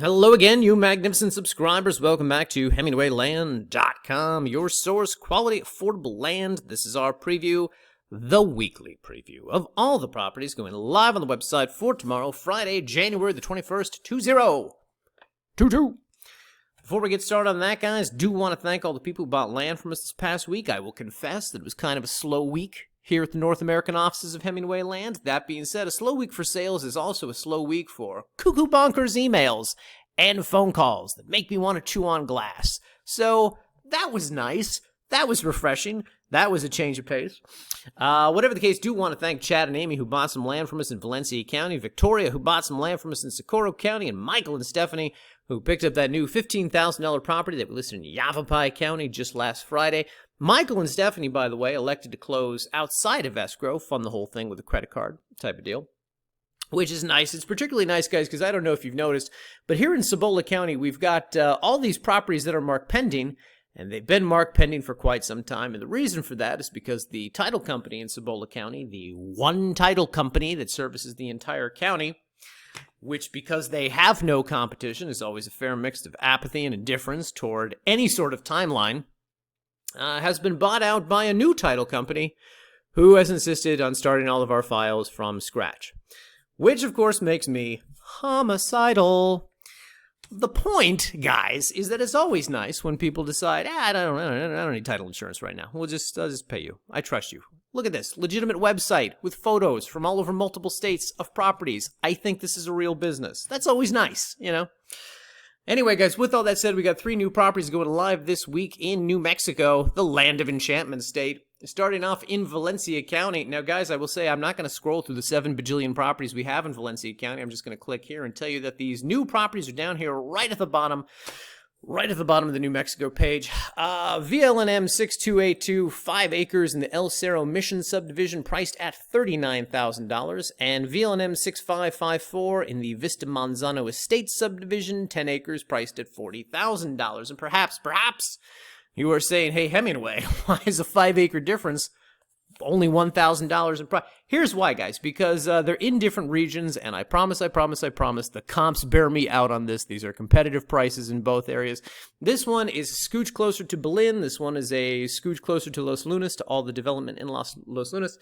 Hello again, you magnificent subscribers. Welcome back to HemingwayLand.com, your source, quality, affordable land. This is our preview, the weekly preview of all the properties going live on the website for tomorrow, Friday, January the 21st, 2022. Before we get started on that, guys, do want to thank all the people who bought land from us this past week. I will confess that it was kind of a slow week here at the North American offices of Hemingway Land. That being said, a slow week for sales is also a slow week for cuckoo bonkers emails and phone calls that make me want to chew on glass. So that was nice. That was refreshing. That was a change of pace. Whatever the case, do want to thank Chad and Amy who bought some land from us in Valencia County, Victoria who bought some land from us in Socorro County, and Michael and Stephanie who picked up that new $15,000 property that we listed in Yavapai County just last Friday. Michael and Stephanie, by the way, elected to close outside of escrow, fund the whole thing with a credit card type of deal, which is nice. It's particularly nice, guys, because I don't know if you've noticed, but here in Cibola County, we've got all these properties that are marked pending, and they've been marked pending for quite some time. And the reason for that is because the title company in Cibola County, the one title company that services the entire county, which, because they have no competition, is always a fair mix of apathy and indifference toward any sort of timeline, has been bought out by a new title company who has insisted on starting all of our files from scratch, which, of course, makes me homicidal. The point, guys, is that it's always nice when people decide, I don't need title insurance right now. I'll just pay you. I trust you. Look at this legitimate website with photos from all over multiple states of properties. I think this is a real business. That's always nice, you know? Anyway, guys, with all that said, we got 3 new properties going live this week in New Mexico, the land of enchantment state. Starting off in Valencia County. Now, guys, I will say I'm not going to scroll through the 7 bajillion properties we have in Valencia County. I'm just going to click here and tell you that these new properties are down here right at the bottom of the New Mexico page. VLNM 6282, 5 acres in the El Cerro Mission subdivision, priced at $39,000. And VLNM 6554 in the Vista Manzano Estate subdivision, 10 acres, priced at $40,000. And perhaps you are saying, hey, Hemingway, why is a 5-acre difference only $1,000 in price? Here's why, guys, because they're in different regions, and I promise, the comps bear me out on this. These are competitive prices in both areas. This one is a scooch closer to Belen. This one is a scooch closer to Los Lunas, to all the development in Los Lunas.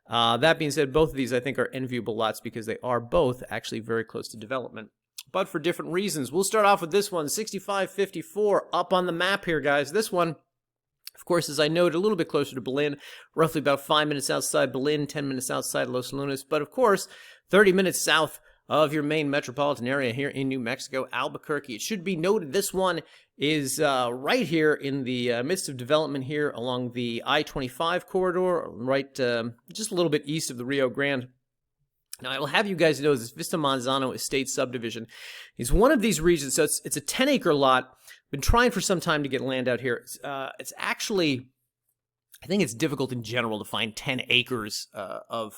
That being said, both of these, I think, are enviable lots because they are both actually very close to development, but for different reasons. We'll start off with this one, 6554, up on the map here, guys. This one, of course, as I noted, a little bit closer to Belen, roughly about 5 minutes outside Belen, 10 minutes outside Los Lunas, but of course, 30 minutes south of your main metropolitan area here in New Mexico, Albuquerque. It should be noted this one is right here in the midst of development here along the I-25 corridor, right just a little bit east of the Rio Grande. Now, I will have you guys know this Vista Manzano Estate subdivision is one of these regions. So it's a 10-acre lot. Been trying for some time to get land out here. It's actually, I think it's difficult in general to find 10 acres of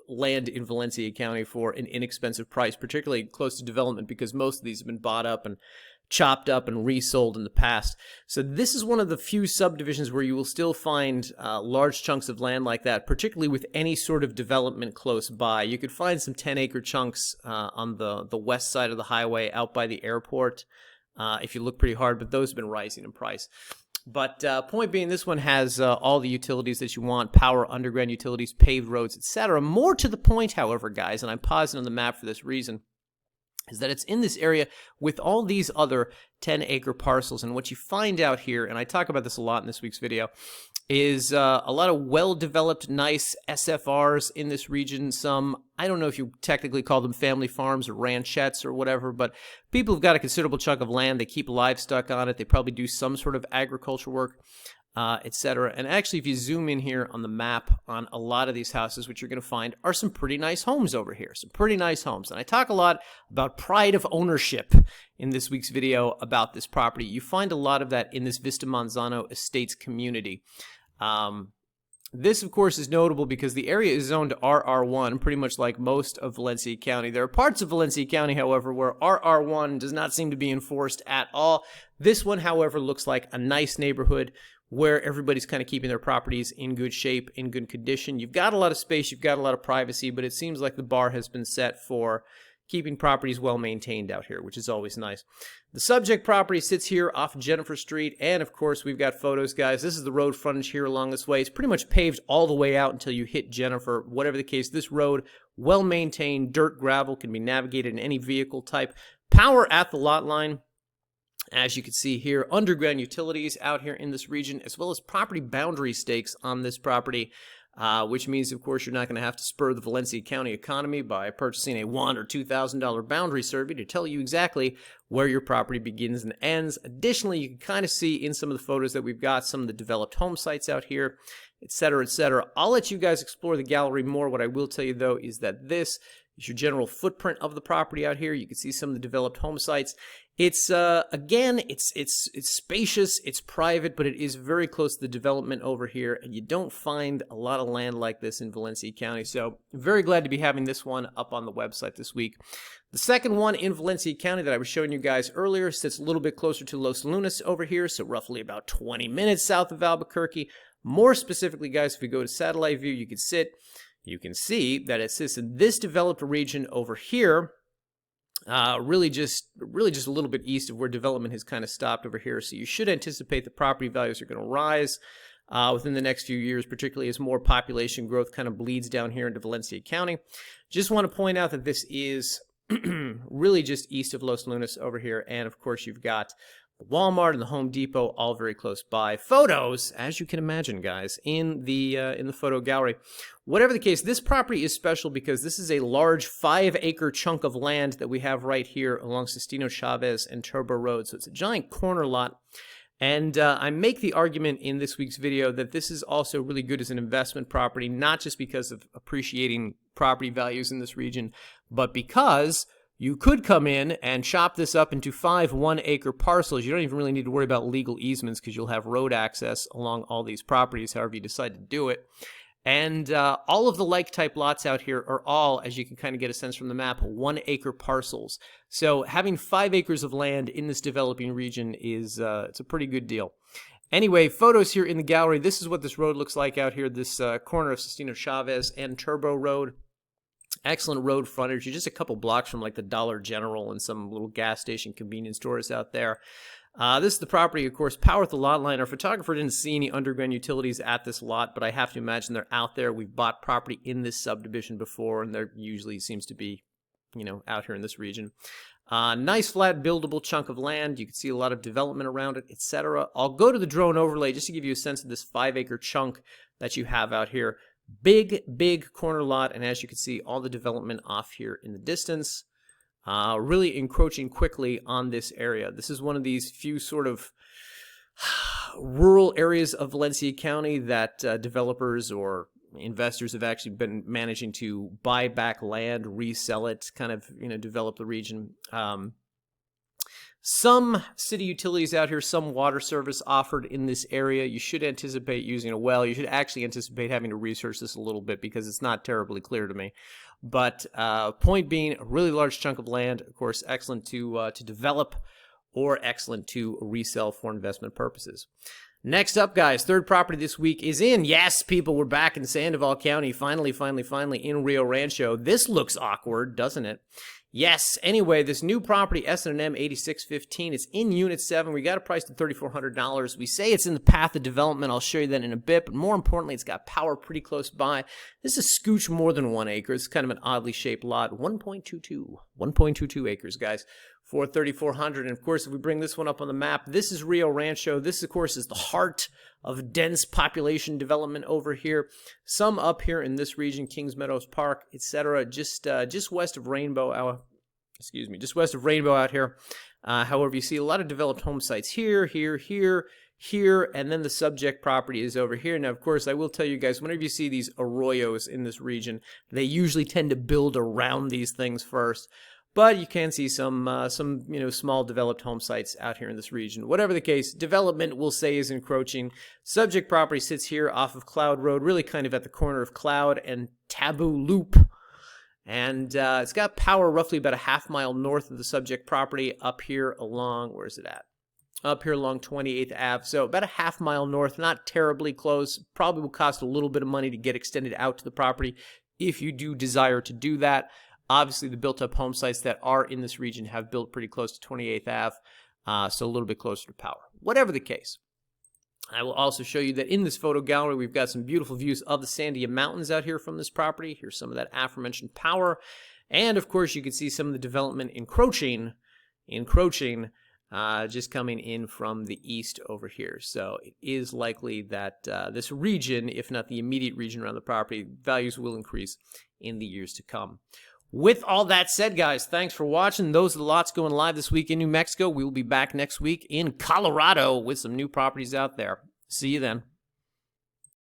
land in Valencia County for an inexpensive price, particularly close to development, because most of these have been bought up and chopped up and resold in the past. So this is one of the few subdivisions where you will still find large chunks of land like that, particularly with any sort of development close by. You could find some 10-acre chunks on the west side of the highway out by the airport if you look pretty hard, but those have been rising in price. But point being, this one has all the utilities that you want: power, underground utilities, paved roads, etc. More to the point, however, guys, and I'm pausing on the map for this reason, is that it's in this area with all these other 10-acre parcels. And what you find out here, and I talk about this a lot in this week's video, is a lot of well-developed, nice SFRs in this region. Some, I don't know if you technically call them family farms or ranchettes or whatever, but people have got a considerable chunk of land. They keep livestock on it. They probably do some sort of agriculture work, etc. And actually, if you zoom in here on the map on a lot of these houses, what you're going to find are some pretty nice homes over here. Some pretty nice homes. And I talk a lot about pride of ownership in this week's video about this property. You find a lot of that in this Vista Manzano Estates community. This, of course, is notable because the area is zoned RR1, pretty much like most of Valencia County. There are parts of Valencia County, however, where RR1 does not seem to be enforced at all. This one, however, looks like a nice neighborhood where everybody's kind of keeping their properties in good shape, in good condition. You've got a lot of space, you've got a lot of privacy, but it seems like the bar has been set for, keeping properties well maintained out here, which is always nice. The subject property sits here off Jennifer Street, and of course we've got photos, guys. This is the road frontage here along this way. It's pretty much paved all the way out until you hit Jennifer. Whatever the case, this road, well maintained, dirt, gravel, can be navigated in any vehicle type. Power at the lot line. As you can see here, underground utilities out here in this region, as well as property boundary stakes on this property, which means, of course, you're not going to have to spur the Valencia County economy by purchasing a $1,000 or $2,000 boundary survey to tell you exactly where your property begins and ends. Additionally, you can kind of see in some of the photos that we've got some of the developed home sites out here, etc., etc. I'll let you guys explore the gallery more. What I will tell you, though, is that this is your general footprint of the property out here. You can see some of the developed home sites. It's again, it's spacious, it's private, but it is very close to the development over here, and you don't find a lot of land like this in Valencia County. So very glad to be having this one up on the website this week. The second one in Valencia County that I was showing you guys earlier sits a little bit closer to Los Lunas over here, so roughly about 20 minutes south of Albuquerque. More specifically, guys, if we go to satellite view, you can see that it sits in this developed region over here. Really just a little bit east of where development has kind of stopped over here. So you should anticipate the property values are going to rise within the next few years, particularly as more population growth kind of bleeds down here into Valencia County. Just want to point out that this is really just east of Los Lunas over here. And of course, you've got the Walmart and the Home Depot all very close by. Photos, as you can imagine, guys, in the photo gallery. Whatever the case, this property is special because this is a large 5-acre chunk of land that we have right here along Sestino Chavez and Turbo Road. So it's a giant corner lot. And I make the argument in this week's video that this is also really good as an investment property, not just because of appreciating property values in this region, but because you could come in and chop this up into 5 1-acre parcels. You don't even really need to worry about legal easements because you'll have road access along all these properties, however you decide to do it. And all of the like-type lots out here are all, as you can kind of get a sense from the map, 1-acre parcels. So having 5 acres of land in this developing region is it's a pretty good deal. Anyway, photos here in the gallery. This is what this road looks like out here, this corner of Sestino Chavez and Turbo Road. Excellent road frontage. You're just a couple blocks from like the Dollar General and some little gas station convenience stores out there. This is the property, of course, power at the lot line. Our photographer didn't see any underground utilities at this lot, but I have to imagine they're out there. We've bought property in this subdivision before, and there usually seems to be, out here in this region. Nice flat buildable chunk of land. You can see a lot of development around it, etc. I'll go to the drone overlay just to give you a sense of this 5-acre chunk that you have out here. Big corner lot, and as you can see, all the development off here in the distance. Really encroaching quickly on this area. This is one of these few sort of rural areas of Valencia County that developers or investors have actually been managing to buy back land, resell it, kind of develop the region. Some city utilities out here, some water service offered in this area. You should anticipate using a well. You should actually anticipate having to research this a little bit because it's not terribly clear to me. But point being, a really large chunk of land, of course, excellent to develop or excellent to resell for investment purposes. Next up, guys, third property this week is in, yes, people, we're back in Sandoval County, finally, in Rio Rancho. This looks awkward, doesn't it? Yes, anyway, this new property, S&M 8615, it's in Unit 7. We got it priced at $3,400. We say it's in the path of development. I'll show you that in a bit, but more importantly, it's got power pretty close by. This is a scooch more than 1 acre. It's kind of an oddly shaped lot. 1.22 acres, guys, for $3,400. And, of course, if we bring this one up on the map, this is Rio Rancho. This, of course, is the heart of dense population development over here. Some up here in this region, Kings Meadows Park, etc., just west of Rainbow. Just west of Rainbow out here. However, you see a lot of developed home sites here, and then the subject property is over here. Now, of course, I will tell you guys, whenever you see these arroyos in this region, they usually tend to build around these things first. But you can see some small developed home sites out here in this region. Whatever the case, development, we'll say, is encroaching. Subject property sits here off of Cloud Road, really kind of at the corner of Cloud and Taboo Loop. And it's got power roughly about a half-mile north of the subject property up here along, where is it at? Up here along 28th Ave. So about a half-mile north, not terribly close. Probably will cost a little bit of money to get extended out to the property if you do desire to do that. Obviously, the built-up home sites that are in this region have built pretty close to 28th Ave, so a little bit closer to power. Whatever the case, I will also show you that in this photo gallery, we've got some beautiful views of the Sandia Mountains out here from this property. Here's some of that aforementioned power. And, of course, you can see some of the development encroaching, just coming in from the east over here. So it is likely that this region, if not the immediate region around the property, values will increase in the years to come. With all that said, guys, thanks for watching. Those are the lots going live this week in New Mexico. We will be back next week in Colorado with some new properties out there. See you then.